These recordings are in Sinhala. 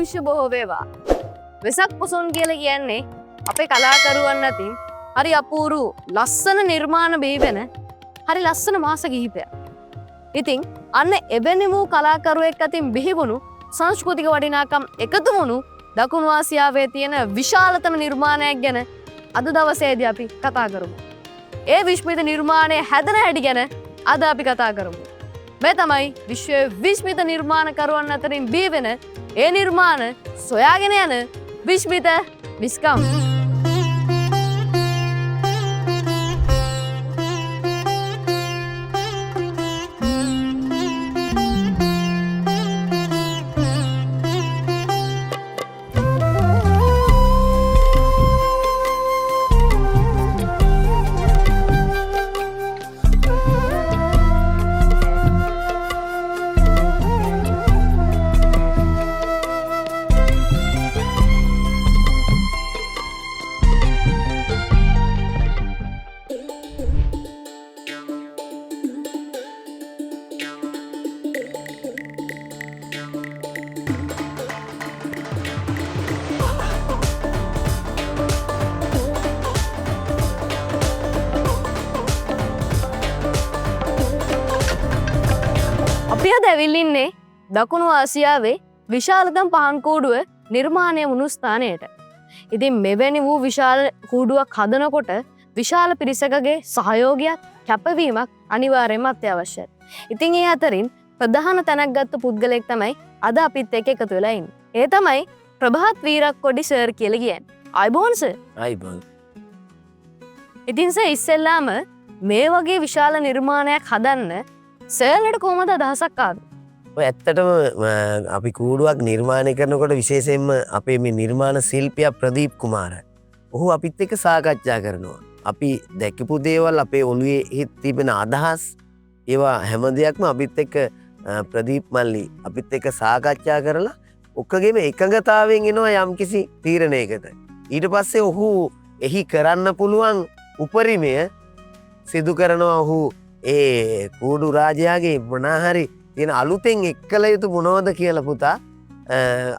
ආයුෂ බොහෝ වේවා. වෙසක් පොසොන් කියලා කියන්නේ අපේ කලාකරුවන් අතින් හරි අපූරු ලස්සන නිර්මාණ බිහිවෙන හරි ලස්සන මාස කිහිපයක්. ඉතින් අන්න එවැනි වූ කලාකරුවෙක් අතින් බිහිවුණු සංස්කෘතික වටිනාකම් එකතු වුණු දකුණු ආසියාවේ තියෙන විශාලතම නිර්මාණයක් ගැන අද දවසේදී අපි කතා කරමු. ඒ විශ්මිත නිර්මාණය හැදෙන හැටි ගැන අද අපි කතා කරමු. මේ තමයි විශ්වයේ විශ්මිත නිර්මාණකරුවන් අතරින් බිහිවෙන ඒ නිර්මාණ සොයාගෙන යන විශ්මිත විස්කම්. අපි අද ඇවිල්ලින්නේ දකුණු ආසියාවේ විශාලතම පහන් කූඩුව නිර්මාණය වුණු ස්ථානයට. ඉතින් මෙවැනි වූ විශාල කූඩුවක් හදනකොට විශාල පිරිසකගේ සහයෝගයක් කැපවීමක් අනිවාර්යයෙන්ම අත්‍යවශ්‍යයි. ඉතින් ඒ අතරින් ප්‍රධාන තැනක් ගත්ත පුද්ගලයෙක් තමයි අද අපිත් එක්ක එකතු වෙලා ඉන්නේ. ඒ තමයි ප්‍රභාත් වීරක්කොඩි සර් කියලා කියන්නේ. ආයිබෝන් සර්. ආයිබෝන්. ඉතින් සර් ඉස්සෙල්ලාම මේ වගේ විශාල නිර්මාණයක් හදන්න සර්ලට කොහොමද අදහසක් ආවේ? ඔය ඇත්තටම අපි කූඩුවක් නිර්මාණය කරනකොට විශේෂයෙන්ම අපේ මේ නිර්මාණ ශිල්පියා ප්‍රදීප් කුමාර. ඔහු අපිත් එක්ක සාකච්ඡා කරනවා. අපි දැකපු දේවල් අපේ ඔළුවේ තිබෙන අදහස් ඒවා හැම දෙයක්ම අපිත් එක්ක ප්‍රදීප් මල්ලි අපිත් එක්ක සාකච්ඡා කරලා ඔක්කොගෙම එකඟතාවයෙන් එනවා යම්කිසි තීරණයකට. ඊට පස්සේ ඔහු එහි කරන්න පුළුවන් උපරිමය සිදු කරනවා. ඔහු ඒ කූඩු රාජයාගේ මොනාහරි තියෙන අලුතෙන් එක්කල යුතු මොනවද කියලා පුතා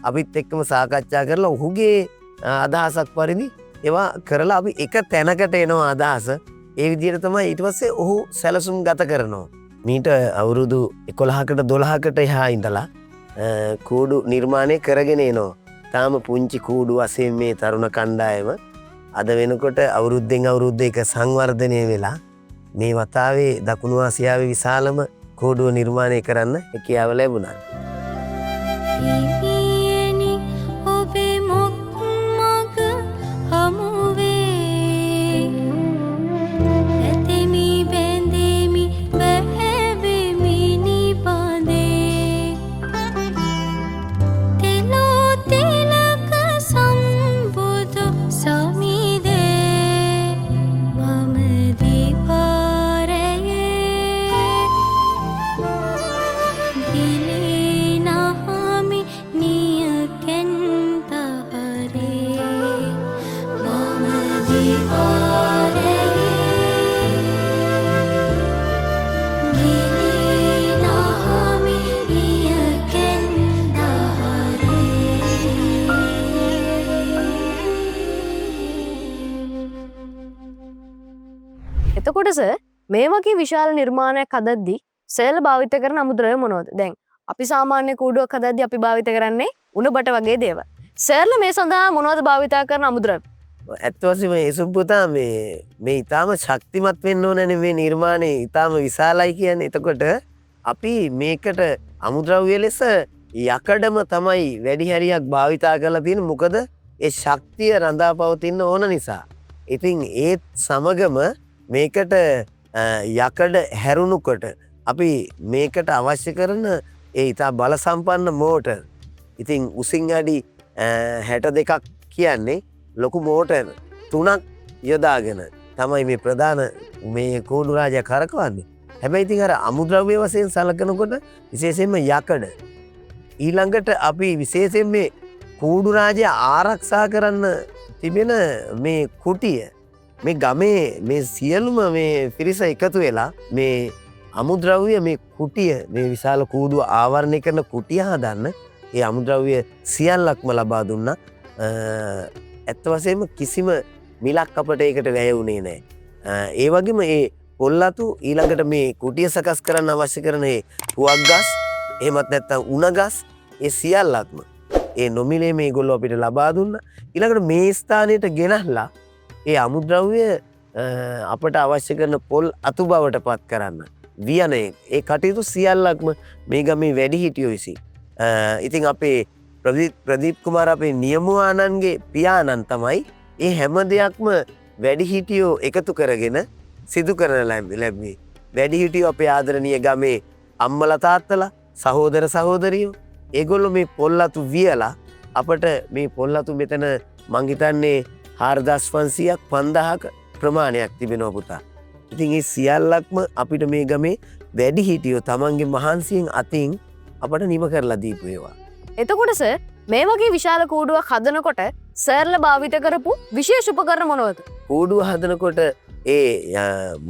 අපිත් එක්කම සාකච්ඡා කරලා ඔහුගේ අදහසක් පරිදි ඒවා කරලා අපි එක තැනකට එනවා අදහස. ඒ විදිහට තමයි ඊට පස්සේ ඔහු සැලසුම් ගත කරනවා. මීට අවුරුදු 11කට 12කට එහා ඉඳලා කූඩු නිර්මාණය කරගෙන එනවා. තාම පුංචි කූඩු වශයෙන් මේ තරුණ කණ්ඩායම අද වෙනකොට අවුරුද්දෙන් අවුරුද්ද එක සංවර්ධනය වෙලා මේ වතාවේ දකුණු ආසියාවේ විශාලම කූඩුව නිර්මාණය කරන්න හැකියාව ලැබුණා. එතකොට සර් මේ වගේ විශාල නිර්මාණයක් හදද්දී සර්ල භාවිත කරන අමුද්‍රව්‍ය මොනවද? දැන් අපි සාමාන්‍ය කූඩුවක් හදද්දී අපි භාවිත කරන්නේ උණ බට වගේ දේවල්. සර්ල මේ සඳහා මොනවද භාවිත කරන අමුද්‍රව්‍ය? ඇත්ත වශයෙන්ම ඒසුපුතා මේ ඊටාම ශක්තිමත් වෙන්න ඕනනේ මේ නිර්මාණය ඊටාම විශාලයි කියන්නේ. එතකොට අපි මේකට අමුද්‍රව්‍ය ලෙස යකඩම තමයි වැඩි හරියක් භාවිතා කරලා තියෙන්නේ. මොකද ඒ ශක්තිය රඳා පවතින ඕන නිසා. ඉතින් ඒත් සමගම මේකට යකඩ හැරුණුකොට අපි මේකට අවශ්‍ය කරන ඒ ඉතා බල සම්පන්න මෝටර්. ඉතින් උසින් අඩි 62ක් කියන්නේ ලොකු මෝටර් 3ක් යොදාගෙන තමයි මේ ප්‍රධාන මේ කූඩු රාජයා කරකවන්නේ. හැබැයි ඉතින් අර අමුද්‍රව්‍ය වශයෙන් සලකනකොට විශේෂයෙන්ම යකඩ. ඊළඟට අපි විශේෂයෙන් මේ කූඩු රාජයා ආරක්ෂා කරන්න තිබෙන මේ කුටිය මේ ගමේ මේ සියලුම මේ පිරිස එකතු වෙලා මේ අමුද්‍රව්‍ය මේ කුටිය මේ විශාල කූඩුව ආවරණය කරන කුටිය හදන්න ඒ අමුද්‍රව්‍ය සියල්ලක්ම ලබා දුන්නා. ඇත්ත වශයෙන්ම කිසිම මිලක් අපට ඒකට වැය වුණේ නැහැ. ඒ වගේම ඒ පොල්ලතු ඊළඟට මේ කුටිය සකස් කරන්න අවශ්‍ය කරන ඒ පුවක් ගස් එහෙමත් නැත්නම් උණ ගස් ඒ සියල්ලක්ම ඒ නොමිලේ මේගොල්ලෝ අපිට ලබා දුන්නා. ඊළඟට මේ ස්ථානයට ගෙනල්ලා ඒ අමුද්‍රව්‍ය අපට අවශ්‍ය කරන පොල් අතු බවට පත් කරන්න වියන ඒ කටයුතු සියල්ලක්ම මේ ගමේ වැඩිහිටියෝ විසින්. ඉතින් අපේ ප්‍රදීප් කුමාර අපේ නියමුවාණන්ගේ පියාණන් තමයි ඒ හැම දෙයක්ම වැඩිහිටියෝ එකතු කරගෙන සිදු කරන ලැබුවේ. වැඩිහිටියෝ අපේ ආදරණීය ගමේ අම්මලා තාත්තලා සහෝදර සහෝදරියෝ ඒගොල්ලෝ මේ පොල්ලතු වියලා අපට මේ පොල්ලතු මෙතන මං හිතන්නේ 4500ක් 5000ක ප්‍රමාණයක් තිබෙනවා පුතා. ඉතින් මේ සියල්ලක්ම අපිට මේ ගමේ වැඩිහිටියෝ තමන්ගේ මහන්සියෙන් අතින් අපට නිම කරලා දීපු ඒවා. එතකොට සර් මේ වගේ විශාල කූඩුවක් හදනකොට සර්ල භාවිත කරපු විශේෂ උපකරණ මොනවද? කූඩුව හදනකොට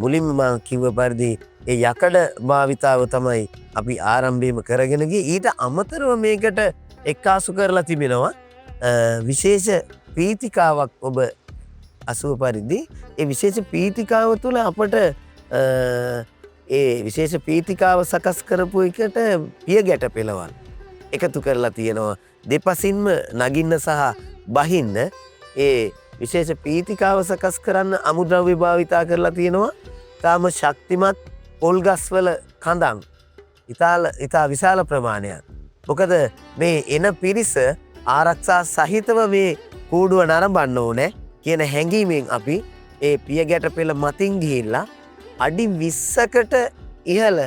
මුලින්ම මම කිව්ව පරිදි ඒ යකඩ භාවිතාව තමයි අපි ආරම්භයේම කරගෙන ගියේ. ඊට අමතරව මේකට එක්කාසු කරලා තිබෙනවා විශේෂ පීතිකාවක් ඔබ අසුව පරිදි. ඒ විශේෂ පීතිකාව තුළ අපට ඒ විශේෂ පීතිකාව සකස් කරපු එකට පිය ගැට පෙළවල් එකතු කරලා තියෙනවා. දෙපසින්ම නගින්න සහ බහින්න ඒ විශේෂ පීතිකාව සකස් කරන්න අමුද්‍රව්‍ය භාවිතා කරලා තියෙනවා. තාම ශක්තිමත් පොල්ගස්වල කඳන් ඉතා විශාල ප්‍රමාණයක්. මොකද මේ එන පිරිස ආරක්ෂා සහිතව මේ කූඩුව නරඹන්න ඕනේ කියන හැඟීමෙන් අපි ඒ පිය ගැට පෙළ මතින් ගිහිල්ලා අඩි 20කට ඉහළ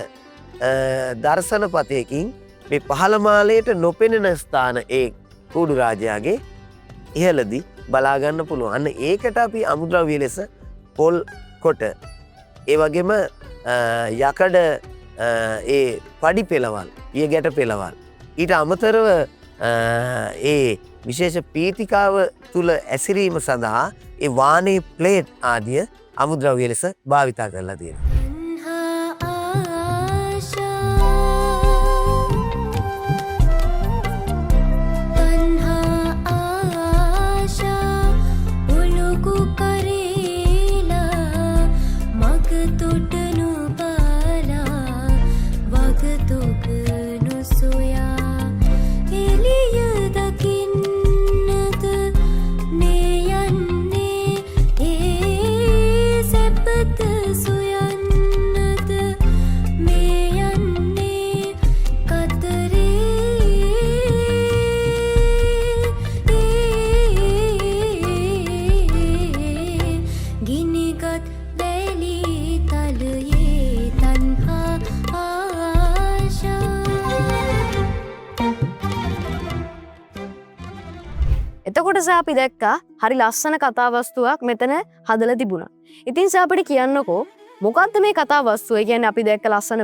දර්ශන පතයකින් මේ පහළ මාලයට නොපෙනෙන ස්ථාන ඒ කූඩු රාජයාගේ ඉහළදී බලාගන්න පුළුවන්. අන්න ඒකට අපි අමුද්‍රව්‍ය ලෙස පොල් කොට ඒ වගේම යකඩ ඒ පඩි පෙළවල් පිය ගැට පෙළවල් ඊට අමතරව ඒ විශේෂ පීතිකාව තුළ ඇසිරීම සඳහා ඒ වානේ ප්ලේට් ආදිය අමුද්‍රව්‍ය ලෙස භාවිතා කරලා තියෙනවා. එතකොට අපි දැක්කා හරි ලස්සන කතාවස්තුවක් මෙතන හදලා තිබුණා. ඉතින් අපිට කියන්නකෝ මොකක්ද මේ කතාවස්තුව? ඒ කියන්නේ අපි දැක්ක ලස්සන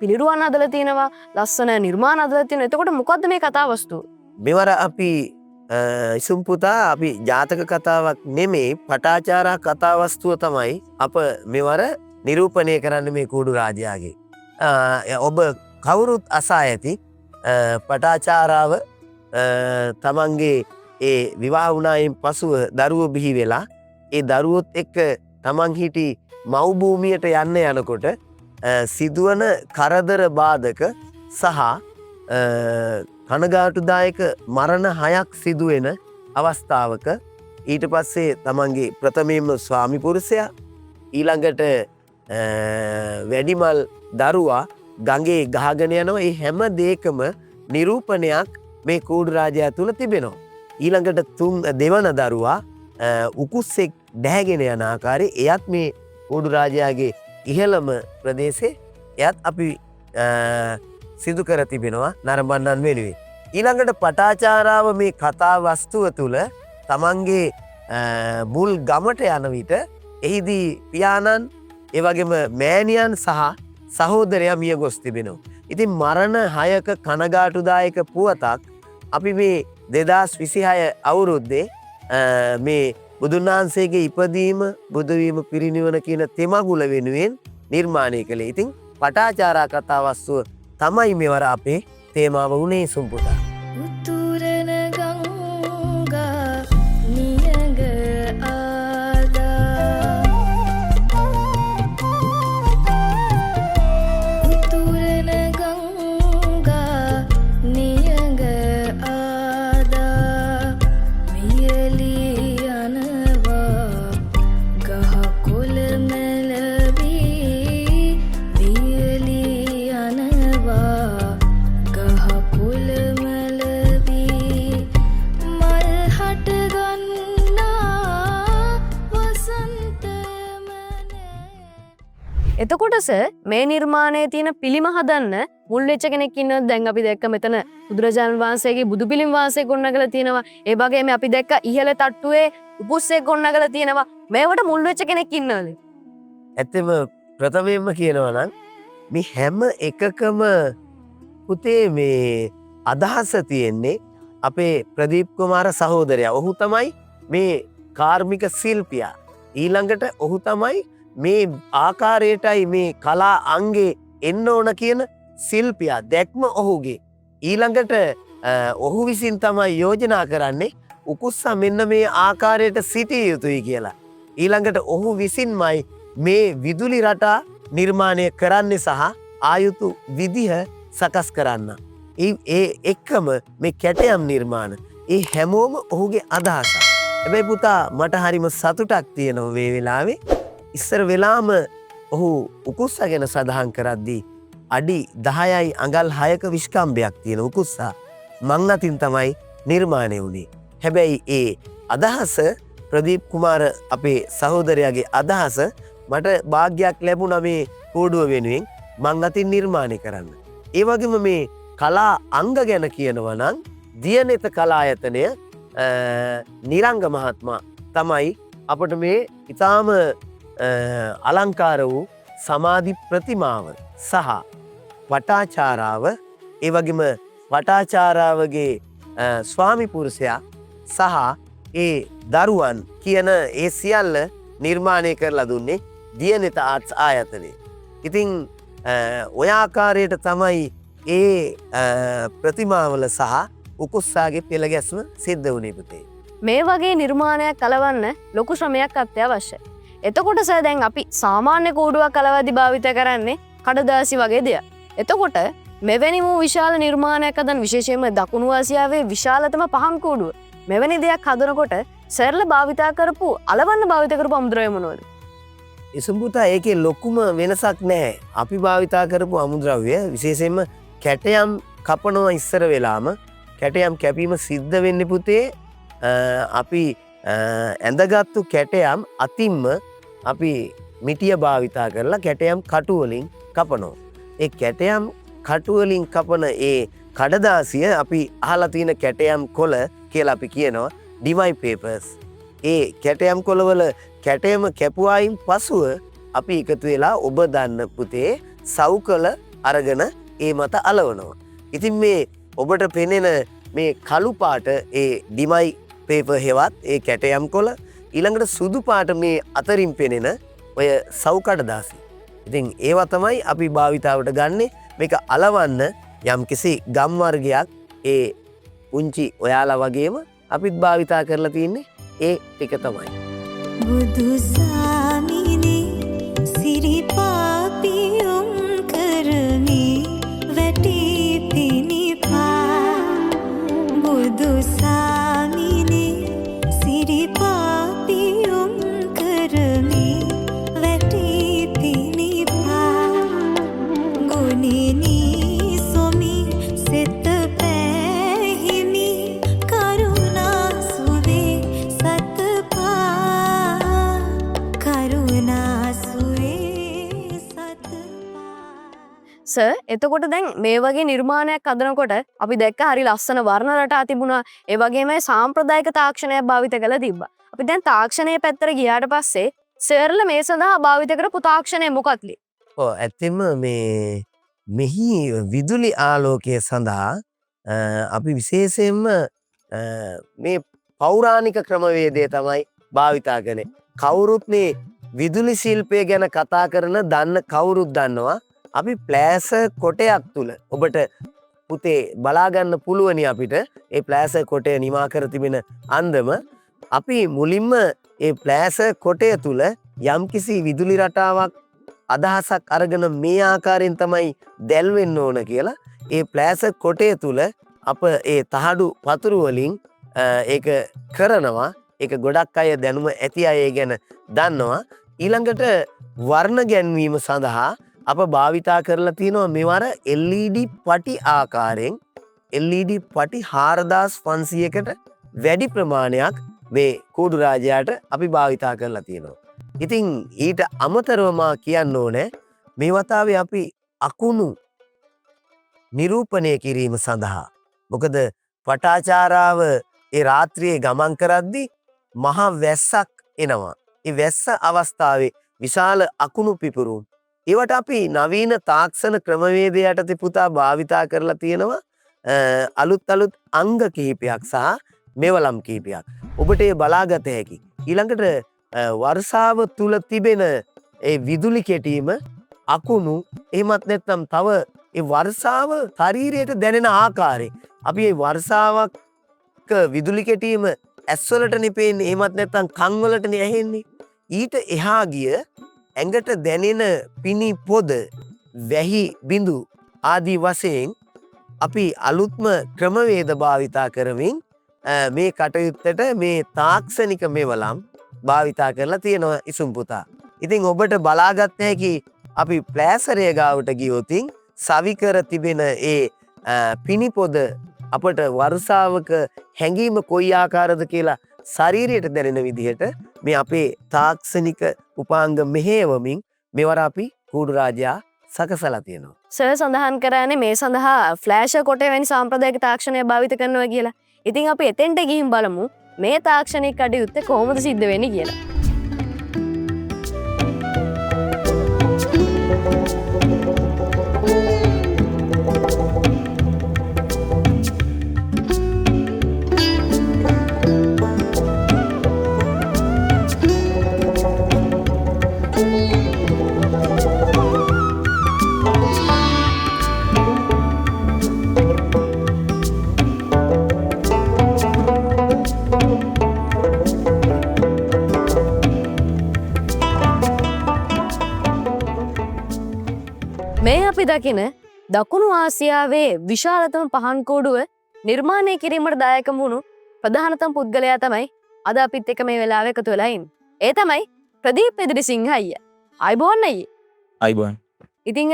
පිළිරුවන් හදලා තියෙනවා, ලස්සන නිර්මාණ හදලා තියෙනවා. එතකොට මොකක්ද මේ කතාවස්තුව? මෙවර අපි ඉසුම් පුතා අපි ජාතක කතාවක් නෙමේ පටාචාරා කතාවස්තුව තමයි අප මෙවර නිරූපණය කරන්න මේ කූඩු රාජයාගේ. ඔබ කවුරුත් අසා ඇති පටාචාරාව තමන්ගේ ඒ විවාහ වුණායින් පසුව දරුවෝ බිහි වෙලා ඒ දරුවොත් එක්ක තමන් හිටි මව්භූමියට යන්න යනකොට සිදුවන කරදර බාධක සහ කනගාටුදායක මරණ 6ක් සිදුවෙන අවස්ථාවක ඊට පස්සේ තමන්ගේ ප්‍රථමයෙන්ම ස්වාමි පුරුෂයා ඊළඟට වැඩිමල් දරුවා ගඟේ ගහගෙන යනවා. ඒ හැම දෙයකම නිරූපණයක් මේ කූඩු රාජයා තුල තිබෙනවා. ඊළඟට දෙවන දරුවා උකුස්සෙක් දැහැගෙන යන ආකාරය එයත් මේ කූඩු රාජයාගේ ඉහළම ප්‍රදේශේ එයත් අපි සිදු කර තිබෙනවා නරඹන්නන් වෙනුවෙන්. ඊළඟට පටාචාරාව මේ කතා වස්තුව තුළ තමන්ගේ මුල් ගමට යන විට එහිදී පියාණන් එවැගේම මෑණියන් සහ සහෝදරයා මිය ගොස් තිබෙනවා. ඉතින් මරණ 6ක කනගාටුදායක පුවතක් අපි මේ 2026 අවුරුද්දේ මේ බුදුන් වහන්සේගේ ඉපදීම බුදුවීම පිරිනිවන කියන තෙමගුල වෙනුවෙන් නිර්මාණය කළේ. ඉතින් පටාචාරා කතාවස්තුව තමයි මෙවර අපේ තේමාව වුණේ සුම්පුතා. එතකොට සර් මේ නිර්මාණයේ තියෙන පිළිම හදන්න මුල් වෙච්ච කෙනෙක් ඉන්නවද? දැන් අපි දැක්ක මෙතන බුදුරජාණන් වහන්සේගේ බුදු පිළිම වාසය ගොඩනගලා තියෙනවා. ඒ වගේම අපි දැක්ක ඉහළ තට්ටුවේ උපුස්සේ ගොඩනගලා තියෙනවා. මේවට මුල් වෙච්ච කෙනෙක් ඉන්නවද? ඇත්තම ප්‍රථමයෙන්ම කියනවා නම් මේ හැම එකකම පුතේ මේ අදහස තියෙන්නේ අපේ ප්‍රදීප් කුමාර සහෝදරයා. ඔහු තමයි මේ කාර්මික ශිල්පියා. ඊළඟට ඔහු තමයි මේ ආකාරයටයි මේ කලා අංගේ එන්න ඕන කියන ශිල්පියා. දැක්ම ඔහුගේ. ඊළඟට ඔහු විසින් තමයි යෝජනා කරන්නේ උකුස්සා මෙන්න මේ ආකාරයට සිටිය යුතුයි කියලා. ඊළඟට ඔහු විසින්මයි මේ විදුලි රටා නිර්මාණය කරන්නේ සහ ආයුතු විදිහ සකස් කරන්න. ඒ එක්කම මේ කැටයම් නිර්මාණ ඒ හැමෝම ඔහුගේ අදහසක්. හැබැයි පුතා මට හරිම සතුටක් තියෙනවා මේ වෙලාවේ. ඉස්සර වෙලාම ඔහු උකුස්සා ගැන සඳහන් කරද්දී අඩි 10යි අඟල් 6ක විස්කම්බයක් තියෙන උකුස්සා මං අතින් තමයි නිර්මාණය වුණේ. හැබැයි ඒ අදහස ප්‍රදීප් කුමාර අපේ සහෝදරයාගේ අදහස මට භාග්‍යයක් ලැබුණා මේ කෝඩුව වෙනුවෙන් මං අතින් නිර්මාණය කරන්න. ඒ වගේම මේ කලා අංග ගැන කියනවා නම් දියනෙත කලායතනය නිරංග මහත්මයා තමයි අපට මේ ඉතාම අලංකාර වූ සමාධි ප්‍රතිමාව සහ වටාචාරාව ඒ වගේම වටාචාරාවගේ ස්වාමි පුරුෂයා සහ ඒ දරුවන් කියන ඒ සියල්ල නිර්මාණය කරලා දුන්නේ දියනෙත ආර්ට්ස් ආයතනයේ. ඉතින් ඔය ආකාරයට තමයි ඒ ප්‍රතිමාවල සහ උකුස්සාගේ පෙළ ගැස්ම සිද්ධ වුණේ පුතේ. මේ වගේ නිර්මාණයක් කලවන්න ලොකු ශ්‍රමයක් අත්‍යවශ්‍යයි. එතකොට සර් දැන් අපි සාමාන්‍ය කූඩුවක් කලවද්දී භාවිත කරන්නේ කඩදාසි වගේ දෙයක්. එතකොට මෙවැනි වූ විශාල නිර්මාණයක් හදන විශේෂයෙන්ම දකුණු ආසියාවේ විශාලතම පහන් කූඩුව මෙවැනි දෙයක් හදනකොට සර්ල භාවිතා කරපු අලවන්න භාවිත කරපු අමුද්‍රව්‍ය මොනවද? ඉසුම්පුතා ඒකේ ලොකුම වෙනසක් නැහැ. අපි භාවිතා කරපු අමුද්‍රව්‍ය විශේෂයෙන්ම කැටයම් කපනවා ඉස්සර වෙලාම කැටයම් කැපීම සිද්ධ වෙන්නේ පුතේ අපි ඇඳගත්තු කැටයම් අතින්ම අපි මිටිය භාවිතා කරලා කැටයම් කටුවලින් කපනවා. ඒ කැටයම් කටුවලින් කපන ඒ කඩදාසිය අපි අහලා තියෙන කැටයම් කොළ කියලා අපි කියනවා ඩිවයි පේපර්ස්. ඒ කැටයම් කොළවල කැටයම කැපුවායින් පසුව අපි එකතු වෙලා ඔබ දන්න පුතේ සවුකල අරගෙන ඒ මත අලවනවා. ඉතින් මේ ඔබට පෙනෙන මේ කළු පාට ඒ ඩිමයි පේපර් හෙවත් ඒ කැටයම් කොළ ඊළඟට සුදු පාට මේ අතරින් පෙනෙන ඔය සව් කඩදාසි. ඉතින් ඒවා තමයි අපි භාවිතාවට ගන්නෙ මේක අලවන්න යම්කිසි ගම් වර්ගයක් ඒ පුංචි ඔයාලා වගේම අපිත් භාවිතා කරලා තින්නේ ඒ ටික තමයි. බුදුසාමිනේ සිරිපාපියොම් කරමි වැටි පිනිපා බුදුසාමිනේ සිරිපාපියොම් කරමි වැටි පිනිපා ගුණිනී සොමි සෙත පැහිමි කරුණා සුවේ සතපා කරුණා සුවේ සතපා. සර් එතකොට දැන් මේ වගේ නිර්මාණයක් හදනකොට අපි දැක්ක හරි ලස්සන වර්ණ රටා තිබුණා. ඒ වගේම සාම්ප්‍රදායික තාක්ෂණයක් භාවිත කරලා තිබ්බා. අපි දැන් තාක්ෂණයේ පැත්තට ගියාට පස්සේ සර්ල මේ සඳහා භාවිත කරපු තාක්ෂණය මොකක්ද? ඇත්තෙම මේ මෙහි විදුලි ආලෝකය සඳහා අපි විශේෂයෙන්ම මේ පෞරාණික ක්‍රමවේදය තමයි භාවිතා කළේ. කවුරුත් මේ විදුලි ශිල්පය ගැන කතා කරන දන්න කවුරුත් දන්නවා අපි ප්ලෑස කොටයක් තුල ඔබට පුතේ බලාගන්න පුළුවනි අපිට ඒ ප්ලෑස කොටය නිමා කර තිබෙන අන්දම අපි මුලින්ම ඒ ප්ලෑස කොටය තුල යම්කිසි විදුලි රටාවක් අදහසක් අරගෙන මේ ආකාරයෙන් තමයි දැල්වෙන්න ඕන කියලා ඒ ප්ලෑස කොටය තුල අප ඒ තහඩු පතුරු වලින් ඒක කරනවා. ඒක ගොඩක් අය දැනුම ඇති අය ගැන දන්නවා. ඊළඟට වර්ණ ගැන්වීම සඳහා අප භාවිතා කරලා තියෙනවා මෙවර LED පටි ආකාරයෙන් LED පටි 4500කට වැඩි ප්‍රමාණයක් මේ කූඩු රාජයාට අපි භාවිතා කරලා තියෙනවා. ඉතින් ඊට අමතරව මා කියන්න ඕනේ මේ වතාවේ අපි අකුණු නිරූපණය කිරීම සඳහා මොකද පටාචාරාව ඒ රාත්‍රියේ ගමන් කරද්දී මහා වැස්සක් එනවා. ඒ වැස්ස අවස්ථාවේ විශාල අකුණු පිපුරුම්. ඒවට අපි නවීන තාක්ෂණ ක්‍රමවේද යටතේ පුතා භාවිතා කරලා තියෙනවා අලුත් අංග කිහිපයක් සහ මෙවලම් කිහිපයක්. ඔබට ඒ බලාගත හැකි. ඊළඟට වර්ෂාව තුල තිබෙන ඒ විදුලි කෙටීම අකුණු එහෙමත් නැත්නම් තව ඒ වර්ෂාව ශරීරයට දැනෙන ආකාරය. අපි මේ වර්ෂාවක් විදුලි කෙටීම ඇස්වලට නෙපෙන්නේ එහෙමත් නැත්නම් කන් වලටනේ ඇහෙන්නේ. ඊට එහා ගිය ඇඟට දැනෙන පිනි පොද වැහි බිඳු ආදී වශයෙන් අපි අලුත්ම ක්‍රමවේද භාවිතා කරමින් මේ කටයුත්තට මේ තාක්ෂණික මෙවලම් භාවිතා කරලා තියෙනවා ඉසුම් පුතා. ඉතින් ඔබට බලාගත් හැකි අපි ප්ලෑසරය ගාවට ගියොතින් සවිකර තිබෙන ඒ පිනිපොද අපට වර්ෂාවක හැඟීම කොයි ආකාරද කියලා ශරීරයට දැනෙන විදිහට මේ අපේ තාක්ෂණික උපාංග මෙහෙයවමින් මෙවර අපි කූඩු රාජයා සකසලා තියෙනවා. සර් සඳහන් කරන්නේ මේ සඳහා ෆ්ලෑෂර් කොටේ වැනි සාම්ප්‍රදායික තාක්ෂණය භාවිත කරනවා කියලා. ඉතින් අපි එතෙන්ට ගිහින් බලමු මේ තාක්ෂණික කටයුත්ත කොහොමද සිද්ධ වෙන්නේ කියලා. මේ අපි දකින දකුණු ආසියාවේ විශාලතම පහන් කූඩුව නිර්මාණය කිරීමට දායක වුණු ප්‍රධානතම පුද්ගලයා තමයි අද අපිත් එක්ක මේ වෙලාවේ එකතු වෙලා ඉන්නේ. ඒ තමයි ප්‍රදීප් එදිරිසිංහ අයියා. අයබෝන් අයියේ. අයබෝන්. ඉතින්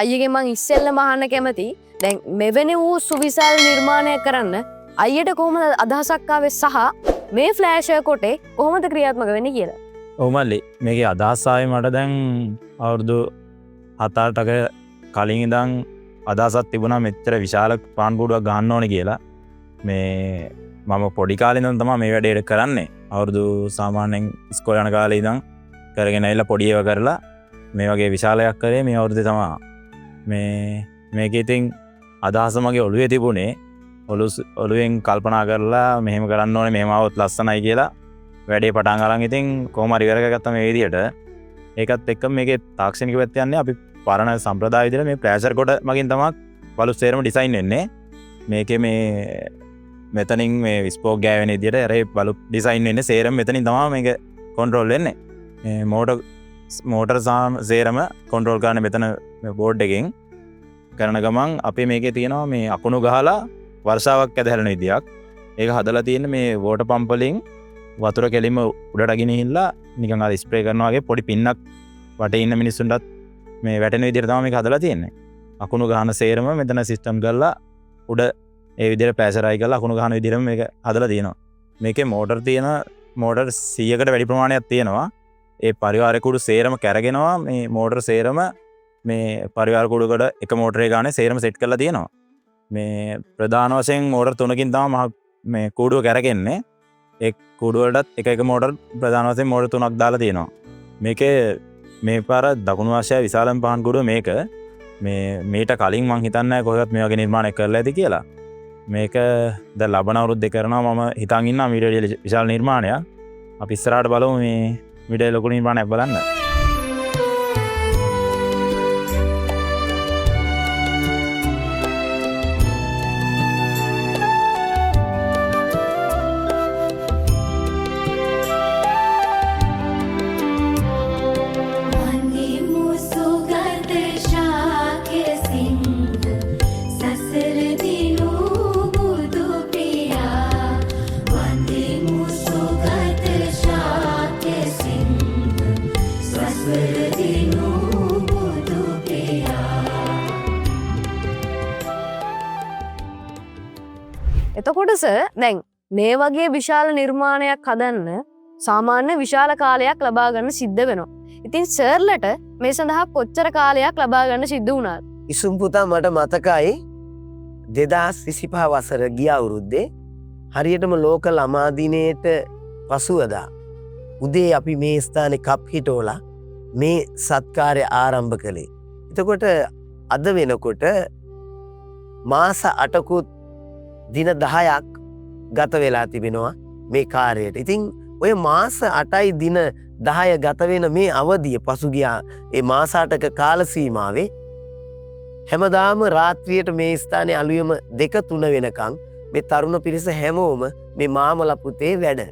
අයියගෙන් මං ඉස්සෙල්ලම අහන්න කැමති දැන් මෙවැනි වූ සුවිශාල නිර්මාණයක් කරන්න අයියට කොහොමද අදහසක් ආවේ සහ මේ ෆ්ලෑෂර් කොටේ කොහොමද ක්‍රියාත්මක වෙන්නේ කියලා. ඔව් මල්ලි මේකේ අදහස් ආවේ මට දැන් අවුරුදු 7-8ක කලින් ඉඳන් අදහසක් තිබුණා මෙච්චර විශාල පාන් කූඩුවක් ගහන්න ඕනේ කියලා. මේ මම පොඩි කාලේ ඉඳන් තමයි මේ වැඩේ කරන්නේ. අවුරුදු සාමාන්‍යයෙන් ඉස්කෝලේ යන කාලේ ඉඳන් කරගෙන ඇවිල්ලා පොඩි ඒවා කරලා මේ වගේ විශාලයක් කරේ මේ අවුරුද්දේ තමයි. මේකේ ඉතින් අදහස මගේ ඔළුවේ තිබුණේ ඔළුවෙන් කල්පනා කරලා මෙහෙම කරන්න ඕනේ මෙහෙම આવොත් ලස්සනයි කියලා වැඩේ පටන් අරන් ඉතින් කොහොම හරි ඉවර කරගත්තා මේ විදියට. ඒකත් එක්ක මේකේ තාක්ෂණික පැත්ත යන්නේ අපි පරණ සම්ප්‍රදාය විදිහට මේ ප්‍රෙෂර් කොට මගින් තමයි බලු සේරම ඩිසයින් වෙන්නේ. මේකේ මේ මෙතනින් මේ ස්පෝක් ගෑවෙන විදිහට අර බලු ඩිසයින් වෙන්නේ සේරම මෙතනින් තමයි මේක කන්ට්‍රෝල් වෙන්නේ. මේ මෝටර් සේරම කන්ට්‍රෝල් කරන්නේ මෙතන බෝඩ් එකෙන් කරන ගමන් අපි මේකේ තියෙනවා මේ අකුණු ගහලා වර්ෂාවක් ඇදහැරෙන විදියක්. ඒක හදලා තියෙන්නේ මේ වෝටර් පම්ප් වලින් වතුර කෙලින්ම උඩට ගිනිහිල්ලා නිකන් අර ස්ප්‍රේ කරනවා වගේ පොඩි පින්නක් වටේ ඉන්න මිනිස්සුන්ටත් මේ වැටෙන විදිහට තමයි මේක හදලා තියෙන්නේ. අකුණු ගහන සේරම මෙතන සිස්ටම් කරලා උඩ ඒ විදිහට ප්‍රෙෂරයි කරලා අකුණු ගහන විදිහටම මේක හදලා තියෙනවා. මේකේ මෝටර් 100කට වැඩි ප්‍රමාණයක් තියෙනවා. ඒ පරිවාර කුඩු සේරම කැරගෙනවා මේ මෝටර් සේරම මේ පරිවාර කුඩුකට එක මෝටරේ ගානේ සේරම සෙට් කරලා තියෙනවා. මේ ප්‍රධාන වශයෙන් මෝටර් 3කින් තමයි මේ කුඩුව කැරගෙන්නේ. ඒ කුඩුව වලටත් එක මෝටර් ප්‍රධාන වශයෙන් මෝටර් 3ක් දාලා තියෙනවා. මේකේ මේ පාර දකුණු ආසියාවේ විශාලම පහන් කුඩුව මේක. මේට කලින් මං හිතන්නේ නැහැ කොහෙවත් මේ වගේ නිර්මාණයක් කරලා ඇති කියලා. මේක දැන් ලබන අවුරුද්දේ කරනවා මම හිතන් ඉන්නවා මීට විශාල නිර්මාණයක්. අපි ඉස්සරහට බලමු මේ මීට ලොකු නිර්මාණයක් බලන්න. එතකොට දැන් මේ වගේ විශාල නිර්මාණයක් හදන්න සාමාන්‍ය විශාල කාලයක් ලබා ගන්න සිද්ධ වෙනවා. ඉතින් සර්ලට මේ සඳහා කොච්චර කාලයක් ලබා ගන්න සිද්ධ වුණාද? ඉසුම් පුතා මට මතකයි 2025 වසර ගිය අවුරුද්දේ හරියටම ලෝක ළමා දිනයට පසුවදා උදේ අපි මේ ස්ථානයේ කප් හිටෝලා මේ සත්කාරය ආරම්භ කළේ. එතකොට අද වෙනකොට මාස 8කුත් දින 10ක් ගත වෙලා තිබෙනවා මේ කාර්යයට. ඉතින් ඔය මාස 8යි දින 10 ගත වෙන මේ අවධිය පසුගියා ඒ මාස 8ක කාල සීමාවේ හැමදාම රාත්‍රියට මේ ස්ථානයේ අලුයම 2-3 වෙනකන් මේ තරුණ පිරිස හැමෝම මේ මාමල පුතේ වැඩ.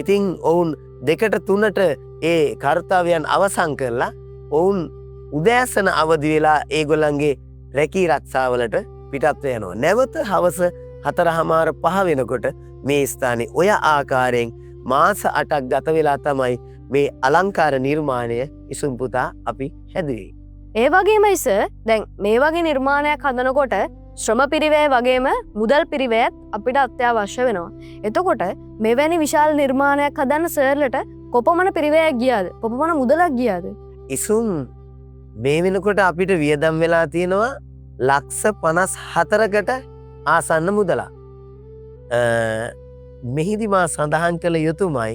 ඉතින් ඔවුන් 2-3ට ඒ කර්තව්‍යයන් අවසන් කරලා ඔවුන් උදෑසන අවදි වෙලා ඒගොල්ලන්ගේ රැකී රක්ෂාවලට පිටත් වෙනවා. නැවත හවස 4:05 වෙනකොට මේ ස්ථානයේ ඔය ආකාරයෙන් මාස 8ක් ගත වෙලා තමයි මේ අලංකාර නිර්මාණය ඉසුම් පුතා අපි හැදුවේ. ඒ වගේමයි සර් දැන් මේ වගේ නිර්මාණයක් හදනකොට ශ්‍රම පිරිවැය වගේම මුදල් පිරිවැයත් අපිට අත්‍යවශ්‍ය වෙනවා. එතකොට මෙවැනි විශාල නිර්මාණයක් හදන්න සර්ලට කොපමණ පිරිවැයක් ගියාද? කොපමණ මුදලක් ගියාද? ඉසුම් මේ වෙනකොට අපිට වියදම් වෙලා තියෙනවා ලක්ෂ 54කට ආසන්න මුදලක්. මෙහිදී මා සඳහන් කළ යුතුමයි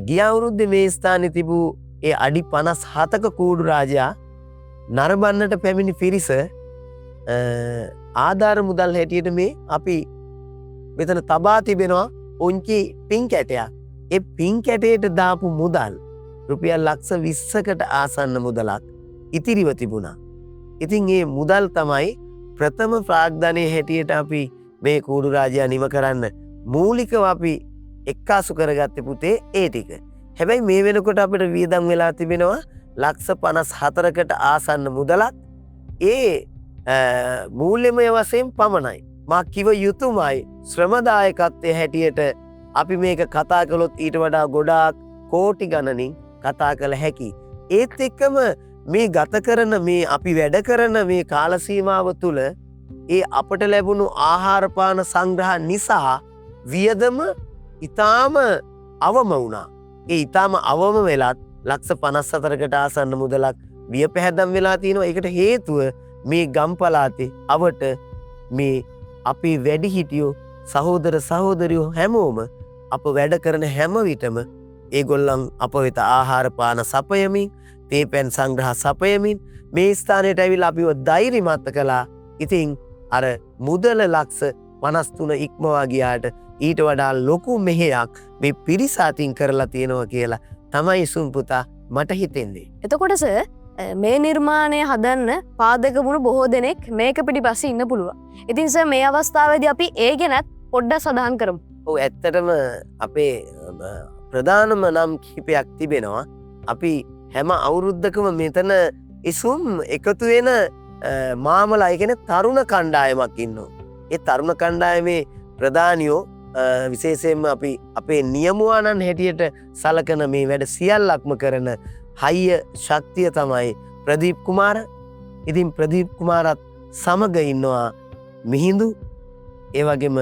ගිය අවුරුද්දේ මේ ස්ථානයේ තිබූ ඒ අඩි 57ක කූඩු රාජයා නරඹන්නට පැමිණි පිරිස ආධාර මුදල් හැටියට මේ අපි මෙතන තබා තිබෙනවා පුංචි පින් කැටයක්. ඒ පින් කැටයට දාපු මුදල් රුපියල් ලක්ෂ 20කට ආසන්න මුදලක් ඉතිරිව තිබුණා. ඉතින් මේ මුදල් තමයි ප්‍රථම ප්‍රාග්ධනයේ හැටියට අපි මේ කූඩු රාජයා නිම කරන්න මූලිකව අපි එක්කාසු කරගත්තේ පුතේ ඒ ටික. හැබැයි මේ වෙනකොට අපිට වියදම් වෙලා තිබෙනවා ලක්ෂ 54කට ආසන්න මුදලක්. ඒ මූල්‍යමය වශයෙන් පමණයි. මා කිව යුතුමයි ශ්‍රමදායකත්වයේ හැටියට අපි මේක කතා කළොත් ඊට වඩා ගොඩාක් කෝටි ගණනින් කතා කළ හැකි. ඒත් එක්කම මේ ගත කරන මේ අපි වැඩ කරන මේ කාල සීමාව තුළ ඒ අපට ලැබුණු ආහාර පාන සංග්‍රහ නිසා වියදම ඊටාම අවම වුණා. ඒ ඊටාම අවම වෙලත් ලක්ෂ 54කට ආසන්න මුදලක් වියපැහැදම් වෙලා තියෙනවා. ඒකට හේතුව මේ ගම් පළාතේ අවට මේ අපි වැඩිහිටියෝ සහෝදර සහෝදරියෝ හැමෝම අප වැඩ කරන හැම විටම ඒගොල්ලන් අප වෙත ආහාර පාන සපයමින් තේ පැන් සංග්‍රහ සපයමින් මේ ස්ථානයට ඇවිල්ලා අපිව ධෛර්යමත් කළා. ඉතින් අර මුදල ලක්ෂ 53 ඉක්මවා ගියාට ඊට වඩා ලොකු මෙහෙයක් මේ පිරිස අතින් කරලා තියෙනවා කියලා තමයි ඉසුම් පුතා මට හිතෙන්නේ. එතකොට සර් මේ නිර්මාණය හදන්න පාදක වුණු බොහෝ දෙනෙක් මේක පිටිපස්සේ ඉන්න පුළුවන්. ඉතින් සර් මේ අවස්ථාවේදී අපි ඒ ගැනත් පොඩ්ඩක් සඳහන් කරමු. ඔව් ඇත්තටම අපේ ප්‍රධානම නම් කිහිපයක් තිබෙනවා. අපි හැම අවුරුද්දකම මෙතන ඉසුම් එකතු වෙන මාමලා ඒ කියන්නේ තරුණ කණ්ඩායමක් ඉන්නවා. ඒ තරුණ කණ්ඩායමේ ප්‍රධානියෝ විශේෂයෙන්ම අපි අපේ නියමුවානන් හැටියට සලකන මේ වැඩ සියල්ලක්ම කරන හයිය ශක්තිය තමයි ප්‍රදීප් කුමාර. ඉතින් ප්‍රදීප් කුමාරත් සමග ඉන්නවා මිහිඳු, ඒ වගේම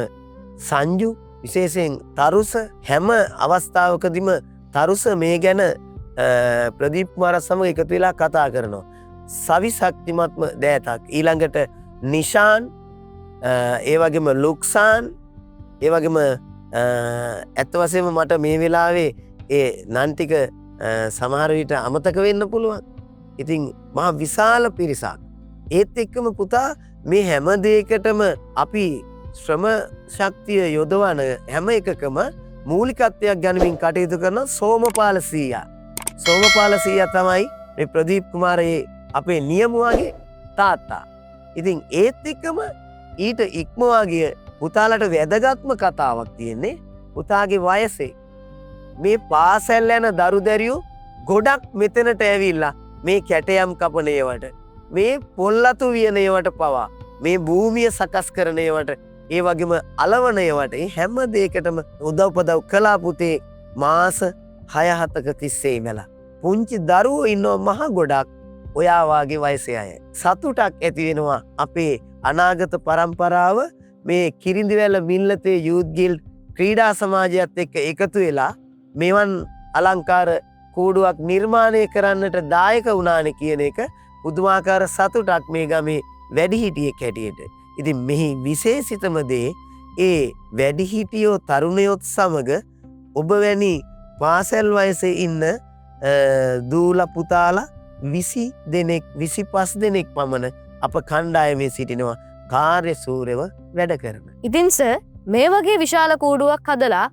සංජු, විශේෂයෙන් තරුස. හැම අවස්ථාවකදීම තරුස මේ ගැන ප්‍රදීප් කුමාරත් සමග එකතු වෙලා කතා කරනවා. සවිශක්තිමත්ම දෑතක්. ඊළඟට නිශාන්, ඒ වගේම ලුක්සාන්, ඒ වගේම ඇත්ත වශයෙන්ම මට මේ වෙලාවේ ඒ නන් ටික සමහර විට අමතක වෙන්න පුළුවන්. ඉතින් මහා විශාල පිරිසක්. ඒත් එක්කම පුතා මේ හැම දෙයකටම අපි ශ්‍රම ශක්තිය යොදවන හැම එකකම මූලිකත්වයක් ගනිමින් කටයුතු කරන සෝමපාල සීයා. සෝමපාල සීයා තමයි මේ ප්‍රදීප් කුමාරයේ අපේ නියමුවාගේ තාත්තා. ඉතින් ඒත් එක්කම ඊට ඉක්මවා ගිය පුතාලට වැදගත්ම කතාවක් තියෙන්නේ පුතාගේ වයසේ. මේ පාසැල් යන දරු දැරියෝ ගොඩක් මෙතනට ඇවිල්ලා මේ කැටයම් කපනේවට, මේ පොල්ලතු වියනේවට පවා, මේ භූමිය සකස් කරනේවට, ඒ වගේම අලවනේවට, ඒ හැම දෙයකටම උදව්පදව් කළා පුතේ මාස 6-7ක තිස්සේ ඉඳලා. පුංචි දරුවෝ ඉන්නවා මහ ගොඩක් ඔයා වාගේ වයසේ අය. සතුටක් ඇති වෙනවා අපේ අනාගත පරම්පරාව මේ කිරිඳිවැල මිල්ලතේ යූත් ගිල්ඩ් ක්‍රීඩා සමාජයත් එක්ක එකතු වෙලා මෙවන් අලංකාර කූඩුවක් නිර්මාණය කරන්නට දායක වුණානේ කියන එක පුදුමාකාර සතුටක් මේ ගමේ වැඩිහිටියෙක් හැටියට. ඉතින් මෙහි විශේෂිතම දේ ඒ වැඩිහිටියෝ තරුණයොත් සමග ඔබ වැනි පාසල් වයසේ ඉන්න දූලා පුතාලා 20 දෙනෙක් 25 දෙනෙක් පමණ අප කණ්ඩායමේ සිටිනවා කාර්යශූරව වැඩ කරන. ඉතින් සර් මේ වගේ විශාල කූඩුවක් හදලා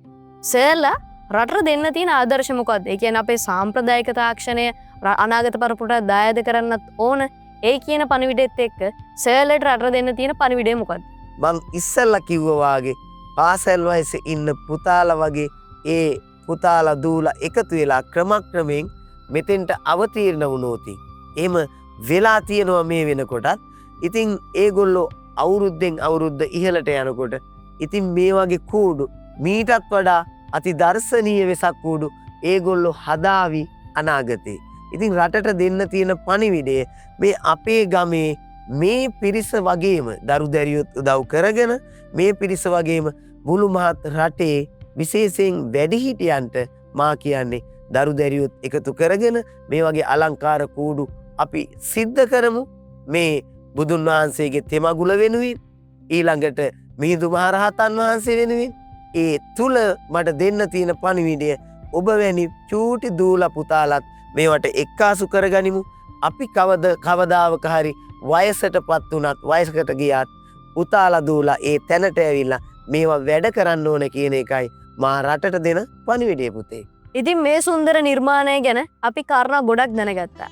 සර්ලා රටට දෙන්න තියෙන ආදර්ශ මොකක්ද? ඒ කියන්නේ අපේ සාම්ප්‍රදායික තාක්ෂණය අනාගත පරපුරට දායද කරන්නත් ඕන. ඒ කියන පණිවිඩෙත් එක්ක සර්ලට රටට දෙන්න තියෙන පණිවිඩය මොකක්ද? මං ඉස්සල්ලා කිව්වා වාගේ පාසල් වයසේ ඉන්න පුතාලා වගේ ඒ පුතාලා දූලා එකතු වෙලා ක්‍රමක්‍රමයෙන් මෙතෙන්ට අවතීර්ණ වුණෝති. එහෙම වෙලා තියෙනවා මේ වෙනකොටත්. ඉතින් ඒගොල්ලෝ අවුරුද්දෙන් අවුරුද්ද ඉහළට යනකොට ඉතින් මේ වගේ කූඩු මීටත් වඩා අති දර්ශනීය වෙසක් කූඩු ඒගොල්ලෝ හදාවි අනාගතේ. ඉතින් රටට දෙන්න තියෙන පණිවිඩය මේ අපේ ගමේ මේ පිරිස වගේම දරු දැරියොත් උදව් කරගෙන මේ පිරිස වගේම මුළු මහත් රටේ විශේෂයෙන් වැඩිහිටියන්ට මා කියන්නේ දරු දැරියොත් එකතු කරගෙන මේ වගේ අලංකාර කූඩු අපි සිද්ධ කරමු. මේ බුදුන් වහන්සේගේ තෙමගුල වෙනුවෙන් ඊළඟට මිහිඳු මහරහතන් වහන්සේ වෙනුවෙන් ඒ තුල මට දෙන්න තියෙන පණිවිඩය ඔබ වැනි චූටි දූලා පුතාලත් මේවට එක්කාසු කරගනිමු. අපි කවදාවක හරි වයසටපත් වුණත් වයසකට ගියත් පුතාලා දූලා ඒ තැනට ඇවිල්ලා මේවා වැඩ කරන්න ඕන කියන එකයි මා රටට දෙන පණිවිඩය පුතේ. ඉතින් මේ සුන්දර නිර්මාණය ගැන අපි කාරණා ගොඩක් දැනගත්තා.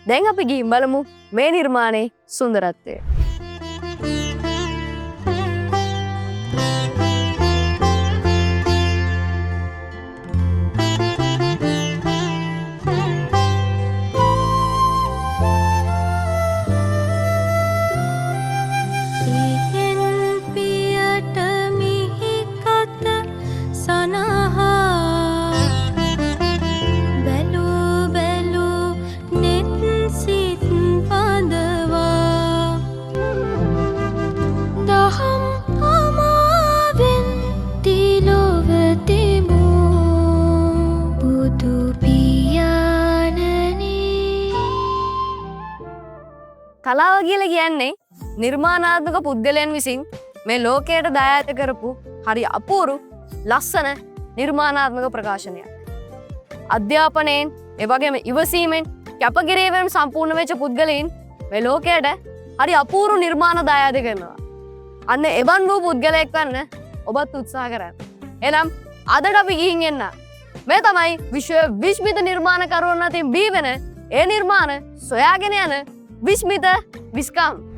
දැන් අපි ගිහින් බලමු මේ නිර්මාණයේ සුන්දරත්වය. කලාව කියලා කියන්නේ නිර්මාණාත්මක පුද්ගලයන් විසින් මේ ලෝකයට දායාද කරපු හරි අපූරු ලස්සන නිර්මාණාත්මක ප්‍රකාශනයක්. අධ්‍යාපනයෙන් එවැගේම ඉවසීමෙන් කැපකිරීමෙන් සම්පූර්ණ වෙච්ච පුද්ගලයන් මේ ලෝකයට හරි අපූරු නිර්මාණ දායාද කරනවා. අන්න එවන් වූ පුද්ගලයෙක් වන්න ඔබත් උත්සාහ කරන්න. එනම් අදට අපි ගිහින් එන්න. මේ තමයි විශ්ව විශ්මිත නිර්මාණකරුවන් අතින් බිහි වෙන ඒ නිර්මාණ සොයාගෙන යන විස්මිත විස්කම්.